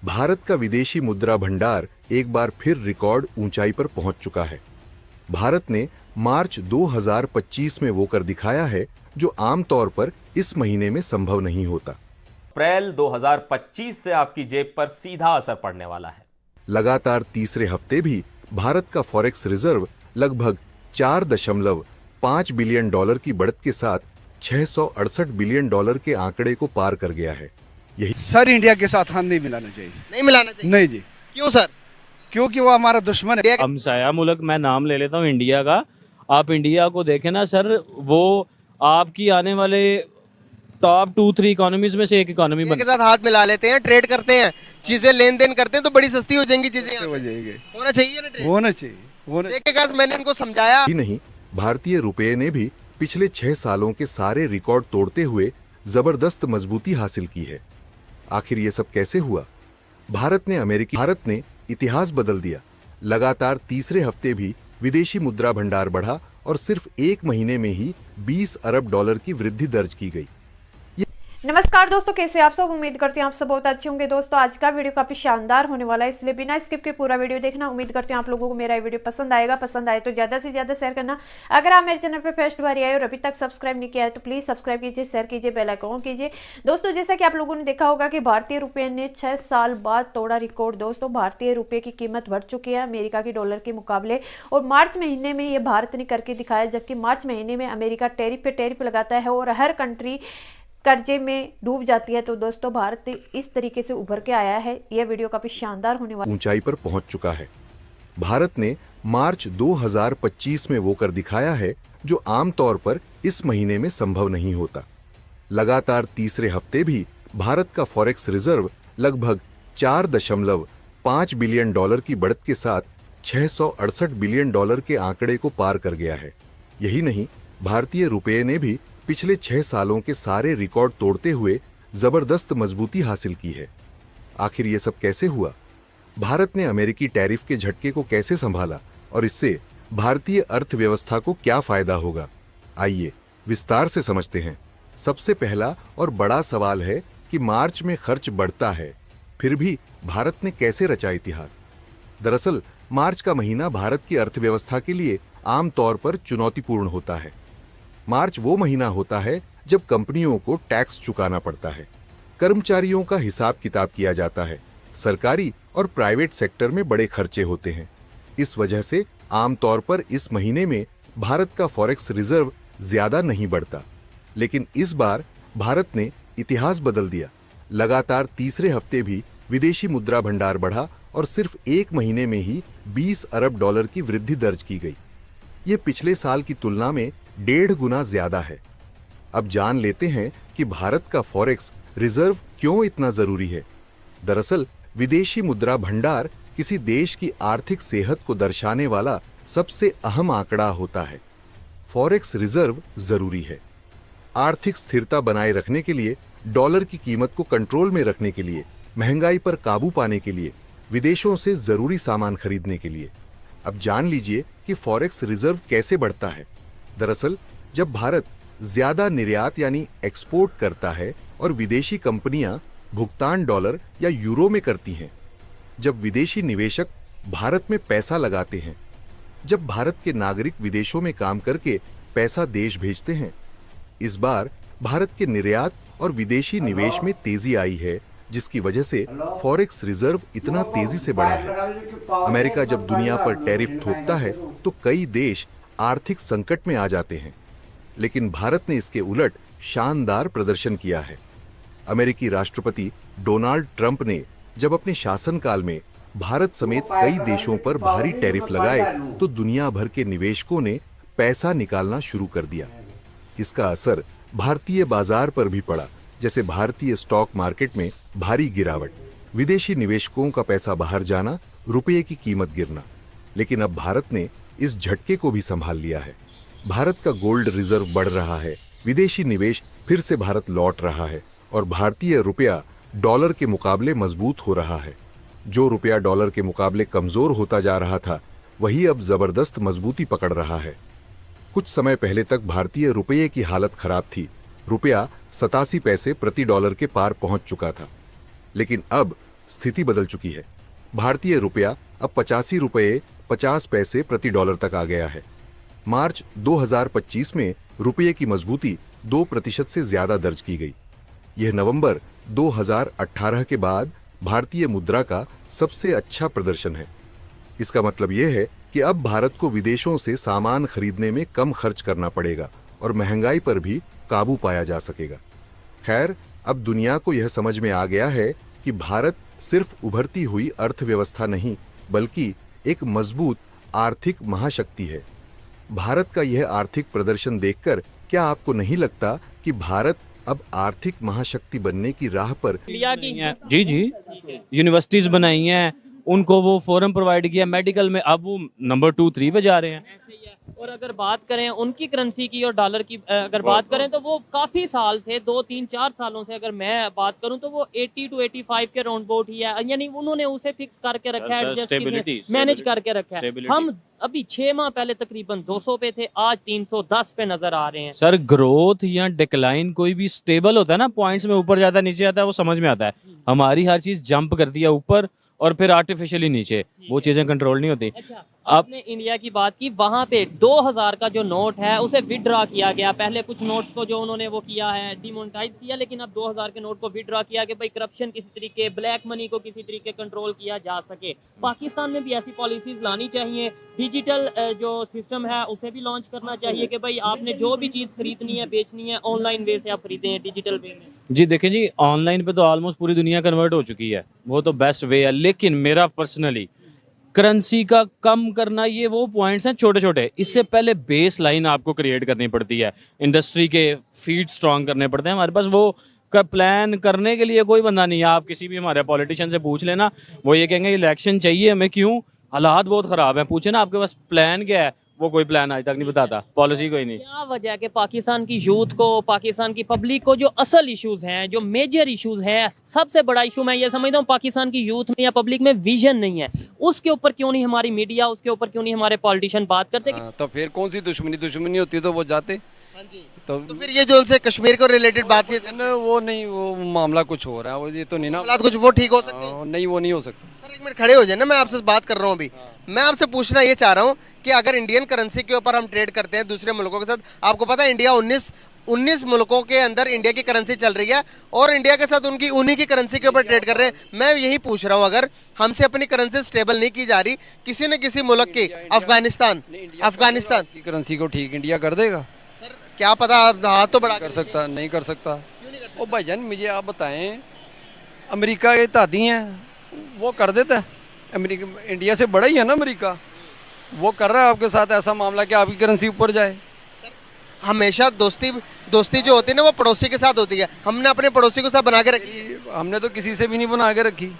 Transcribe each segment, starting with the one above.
भारत का विदेशी मुद्रा भंडार एक बार फिर रिकॉर्ड ऊंचाई पर पहुंच चुका है। भारत ने मार्च 2025 में वो कर दिखाया है जो आमतौर पर इस महीने में संभव नहीं होता। अप्रैल 2025 से आपकी जेब पर सीधा असर पड़ने वाला है। लगातार तीसरे हफ्ते भी भारत का फॉरेक्स रिजर्व लगभग 4.5 बिलियन डॉलर की बढ़त के साथ 668 बिलियन डॉलर के आंकड़े को पार कर गया है। यही सर इंडिया के साथ हाथ नहीं मिलाना चाहिए। नहीं मिलाना चाहिए। नहीं जी। क्यों सर? क्योंकि वो हमारा दुश्मन है। हमसाया मुल्क, मैं नाम ले लेता हूँ इंडिया का। आप इंडिया को देखें ना सर, वो आपकी आने वाले टॉप 2-3 इकोनॉमीज में से एक इकोनॉमी के साथ हाथ मिला लेते हैं, ट्रेड करते हैं, चीजें लेन देन करते हैं तो बड़ी सस्ती हो जाएंगी चीजें। होना चाहिए ना ट्रेड। होना चाहिए। देखिए मैंने इनको समझाया ही नहीं, भारतीय रुपये ने भी पिछले 6 सालों के सारे रिकॉर्ड तोड़ते हुए जबरदस्त मजबूती हासिल की है। आखिर ये सब कैसे हुआ? भारत ने इतिहास बदल दिया। लगातार तीसरे हफ्ते भी विदेशी मुद्रा भंडार बढ़ा और सिर्फ एक महीने में ही 20 अरब डॉलर की वृद्धि दर्ज की गई। नमस्कार दोस्तों, कैसे आप सब? उम्मीद करती हूँ आप सब बहुत अच्छे होंगे। दोस्तों आज का वीडियो काफी शानदार होने वाला है, इसलिए बिना स्किप के पूरा वीडियो देखना। उम्मीद करती हूँ आप लोगों को मेरा वीडियो पसंद आएगा। पसंद आए तो ज्यादा से ज्यादा शेयर करना। अगर आप मेरे चैनल पर फर्स्ट बार आए और अभी तक सब्सक्राइब नहीं किया है तो प्लीज सब्सक्राइब कीजिए, शेयर कीजिए, बेल आइकन कीजिए। दोस्तों जैसा कि आप लोगों ने देखा होगा कि भारतीय रुपये ने 6 साल बाद तोड़ा रिकॉर्ड। दोस्तों भारतीय रुपये की कीमत बढ़ चुकी है अमेरिका की डॉलर के मुकाबले, और मार्च महीने में ये भारत ने करके दिखाया। जबकि मार्च महीने में अमेरिका टैरिफ पे टैरिफ लगाता है और हर कंट्री कर्जे में डूब जाती है। तो दोस्तों भारत इस तरीके से उभर के आया है। यह वीडियो काफी शानदार होने वाला ऊंचाई पर पहुंच चुका है। भारत ने मार्च 2025 में वो कर दिखाया है जो आमतौर पर इस महीने में संभव नहीं होता। लगातार तीसरे हफ्ते भी भारत का फॉरेक्स रिजर्व लगभग 4.5 बिलियन डॉलर की बढ़त के साथ 668 बिलियन डॉलर के आंकड़े को पार कर गया है। यही नहीं, भारतीय रुपये ने भी पिछले 6 सालों के सारे रिकॉर्ड तोड़ते हुए जबरदस्त मजबूती हासिल की है। आखिर ये सब कैसे हुआ? भारत ने अमेरिकी टैरिफ के झटके को कैसे संभाला और इससे भारतीय अर्थव्यवस्था को क्या फायदा होगा? आइए विस्तार से समझते हैं। सबसे पहला और बड़ा सवाल है कि मार्च में खर्च बढ़ता है, फिर भी भारत ने कैसे रचा इतिहास? दरअसल मार्च का महीना भारत की अर्थव्यवस्था के लिए आमतौर पर चुनौतीपूर्ण होता है। मार्च वो महीना होता है जब कंपनियों को टैक्स चुकाना पड़ता है, कर्मचारियों का हिसाब किताब किया जाता है, सरकारी और प्राइवेट सेक्टर में बड़े खर्चे होते हैं। इस वजह से आमतौर पर इस महीने में भारत का फॉरेक्स रिजर्व ज्यादा नहीं बढ़ता। लेकिन इस बार भारत ने इतिहास बदल दिया। लगातार तीसरे हफ्ते भी विदेशी मुद्रा भंडार बढ़ा और सिर्फ एक महीने में ही 20 अरब डॉलर की वृद्धि दर्ज की गई। ये पिछले साल की तुलना में 1.5 गुना ज्यादा है। अब जान लेते हैं कि भारत का फॉरेक्स रिजर्व क्यों इतना जरूरी है। दरअसल विदेशी मुद्रा भंडार किसी देश की आर्थिक सेहत को दर्शाने वाला सबसे अहम आंकड़ा होता है। फॉरेक्स रिजर्व जरूरी है आर्थिक स्थिरता बनाए रखने के लिए, डॉलर की कीमत को कंट्रोल में रखने के लिए, महंगाई पर काबू पाने के लिए, विदेशों से जरूरी सामान खरीदने के लिए। अब जान लीजिए कि फॉरेक्स रिजर्व कैसे बढ़ता है। दरअसल जब भारत ज्यादा निर्यात यानी एक्सपोर्ट करता है और विदेशी कंपनियां भुगतान डॉलर या यूरो में करती हैं, जब विदेशी निवेशक भारत में पैसा लगाते हैं, जब भारत के नागरिक विदेशों में काम करके पैसा देश भेजते हैं। इस बार भारत के निर्यात और विदेशी निवेश में तेजी आई है, जिसकी वजह से फॉरेक्स रिजर्व इतना तेजी से बढ़ा है। अमेरिका जब दुनिया पर टैरिफ थोपता है तो कई देश आर्थिक संकट में आ जाते हैं, लेकिन भारत ने इसके उलट शानदार प्रदर्शन किया है। अमेरिकी राष्ट्रपति डोनाल्ड ट्रंप ने जब अपने शासनकाल में भारत समेत कई देशों पर भारी टैरिफ लगाए तो दुनिया भर के निवेशकों ने पैसा निकालना शुरू कर दिया। इसका असर भारतीय बाजार पर भी पड़ा, जैसे भारतीय स्टॉक मार्केट में भारी गिरावट, विदेशी निवेशकों का पैसा बाहर जाना, रुपये की कीमत गिरना। लेकिन अब भारत ने इस झटके को भी संभाल लिया है। भारत का गोल्ड रिजर्व बढ़ रहा है, विदेशी निवेश फिर से भारत लौट रहा है और भारतीय रुपया डॉलर के मुकाबले मजबूत हो रहा है। जो रुपया डॉलर के मुकाबले कमजोर होता जा रहा था, वही अब जबरदस्त मजबूती पकड़ रहा है। कुछ समय पहले तक भारतीय रुपये की हालत खराब थी। रुपया 87 पैसे प्रति डॉलर के पार पहुंच चुका था, लेकिन अब स्थिति बदल चुकी है। भारतीय रुपया अब 85 रुपये 50 पैसे प्रति डॉलर तक आ गया है। मार्च 2025 में रुपये की मजबूती 2% से ज्यादा दर्ज की गई। यह नवंबर 2018 के बाद भारतीय मुद्रा का सबसे अच्छा प्रदर्शन है। इसका मतलब यह है कि अब भारत को विदेशों से सामान खरीदने में कम खर्च करना पड़ेगा और महंगाई पर भी काबू पाया जा सकेगा। खैर, अब दुनिया को यह समझ में आ गया है कि भारत सिर्फ उभरती हुई अर्थव्यवस्था नहीं, बल्कि एक मजबूत आर्थिक महाशक्ति है। भारत का यह आर्थिक प्रदर्शन देखकर क्या आपको नहीं लगता कि भारत अब आर्थिक महाशक्ति बनने की राह पर? जी जी, यूनिवर्सिटीज बनाई हैं, उनको वो फोरम प्रोवाइड किया, मेडिकल में अब वो नंबर 2-3 पे जा रहे हैं। और अगर बात करें उनकी करेंसी की और डॉलर की अगर बात करें तो वो काफ़ी साल से 2-3-4 सालों से अगर मैं बात करूं तो वो 80 to 85 के राउंड बोट ही है, यानी उन्होंने उसे फिक्स करके रखा है, एडजस्ट मैनेज करके रखा है। हम अभी 6 माह पहले तकरीबन 200 पे थे, आज 310 पे नजर आ रहे हैं। सर, ग्रोथ या डिक्लाइन कोई भी स्टेबल होता है ना, पॉइंट्स में ऊपर जाता है नीचे आता है, वो समझ में आता है। हमारी हर चीज जंप करती है ऊपर और फिर आर्टिफिशियली नीचे, वो चीजें कंट्रोल नहीं होती। अच्छा, आपने इंडिया की बात की, वहाँ पे 2000 का जो नोट है उसे विड्रॉ किया गया। पहले कुछ नोट्स को जो उन्होंने वो किया है डिमोनेटाइज किया, लेकिन अब 2000 के नोट को विड्रॉ किया कि भाई करप्शन किसी तरीके, ब्लैक मनी को किसी तरीके कंट्रोल किया जा सके। पाकिस्तान में भी ऐसी पॉलिसीज लानी चाहिए। डिजिटल जो सिस्टम है उसे भी लॉन्च करना चाहिए कि भाई आपने जो भी चीज़ खरीदनी है, बेचनी है, ऑनलाइन वे से आप खरीदें, डिजिटल वे में। जी देखें जी, ऑनलाइन पे तो ऑलमोस्ट पूरी दुनिया कन्वर्ट हो चुकी है, वो तो बेस्ट वे है। लेकिन मेरा पर्सनली करेंसी का कम करना, ये वो पॉइंट्स हैं छोटे छोटे, इससे पहले बेस लाइन आपको क्रिएट करनी पड़ती है, इंडस्ट्री के फीड स्ट्रॉन्ग करने पड़ते हैं। हमारे पास वो का प्लान करने के लिए कोई बंदा नहीं है। आप किसी भी हमारे पॉलिटिशियन से पूछ लेना, वो ये कहेंगे इलेक्शन चाहिए हमें, क्यों, हालात बहुत ख़राब हैं। पूछे ना आपके पास प्लान क्या है, वो कोई प्लान आज तक नहीं बताता, पॉलिसी कोई नहीं। क्या वजह है कि पाकिस्तान की यूथ को, पाकिस्तान की पब्लिक को जो असल इश्यूज हैं, जो मेजर इश्यूज हैं, सबसे बड़ा इशू मैं ये समझता हूँ पाकिस्तान की यूथ में या पब्लिक में विजन नहीं है। उसके ऊपर क्यों नहीं हमारी मीडिया, उसके ऊपर क्यों नहीं हमारे पॉलिटिशियन बात करते? तो फिर कौन सी दुश्मनी होती तो वो जाते। तो फिर ये जो उनसे कश्मीर को रिलेटेड बातचीत है न, वो नहीं, वो मामला कुछ हो रहा है, वो ये तो नहीं ना, हालात कुछ वो ठीक हो सकते हैं। नहीं, वो नहीं हो सकता। सर एक मिनट खड़े हो जाए ना, मैं आपसे बात कर रहा हूँ अभी। मैं आपसे पूछना ये चाह रहा हूँ कि अगर इंडियन करेंसी के ऊपर हम ट्रेड करते हैं दूसरे मुल्कों के साथ, आपको पता है इंडिया 19 मुल्कों के अंदर इंडिया की करेंसी चल रही है और इंडिया के साथ उनकी उन्हीं की करेंसी के ऊपर ट्रेड कर रहे हैं। मैं यही पूछ रहा हूँ, अगर हमसे अपनी करेंसी स्टेबल नहीं की जा रही, किसी न किसी मुल्क की, अफगानिस्तान की करेंसी को ठीक इंडिया कर देगा? सर क्या पता, हाथ तो बढ़ा कर सकता, नहीं कर सकता। ओ भाईजान, मुझे आप बताएं, अमेरिका के तादी हैं, वो कर देता है। अमेरिका इंडिया से बड़ा ही है ना अमेरिका, वो कर रहा है आपके साथ ऐसा मामला कि आपकी करेंसी ऊपर जाए। हमेशा दोस्ती जो होती है ना, वो पड़ोसी के साथ होती है। हमने अपने पड़ोसी को साथ बना के रखी, हमने तो किसी से भी नहीं बना के रखी।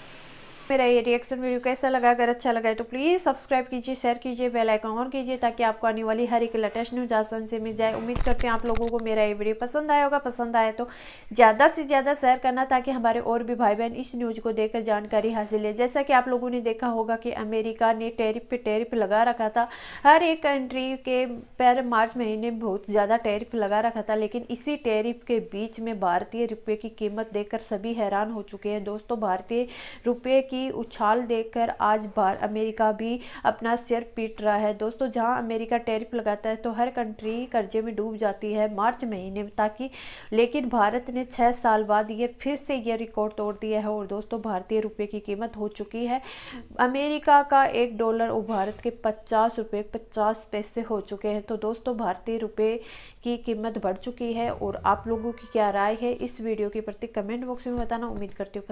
मेरा ये रिएक्शन वीडियो कैसा लगा, अगर अच्छा लगा है तो प्लीज़ सब्सक्राइब कीजिए, शेयर कीजिए, बेल आइकन ऑन कीजिए ताकि आपको आने वाली हर एक लेटेस्ट न्यूज़ आसान से मिल जाए। उम्मीद करते हैं आप लोगों को मेरा ये वीडियो पसंद आया होगा। पसंद आए तो ज़्यादा से ज़्यादा शेयर करना ताकि हमारे और भी भाई बहन इस न्यूज़ को देखकर जानकारी हासिल है। जैसा कि आप लोगों ने देखा होगा कि अमेरिका ने टैरिफ पे टैरिफ लगा रखा था, हर एक कंट्री के पर मार्च महीने में बहुत ज़्यादा टैरिफ लगा रखा था, लेकिन इसी टैरिफ के बीच में भारतीय रुपये की कीमत देखकर सभी हैरान हो चुके हैं। दोस्तों, भारतीय रुपये की उछाल देखकर आज अमेरिका भी अपना सिर पीट रहा है। दोस्तों, जहां अमेरिका टैरिफ लगाता है तो हर कंट्री कर्जे में डूब जाती है मार्च महीने में, लेकिन भारत ने 6 साल बाद ये फिर से ये रिकॉर्ड तोड़ दिया है। और दोस्तों, भारतीय रुपये की कीमत हो चुकी है, अमेरिका का $1 और भारत के 50 रुपये 50 पैसे हो चुके हैं। तो दोस्तों, भारतीय रुपये की कीमत बढ़ चुकी है और आप लोगों की क्या राय है इस वीडियो के प्रति कमेंट बॉक्स में बताना। उम्मीद करती हूँ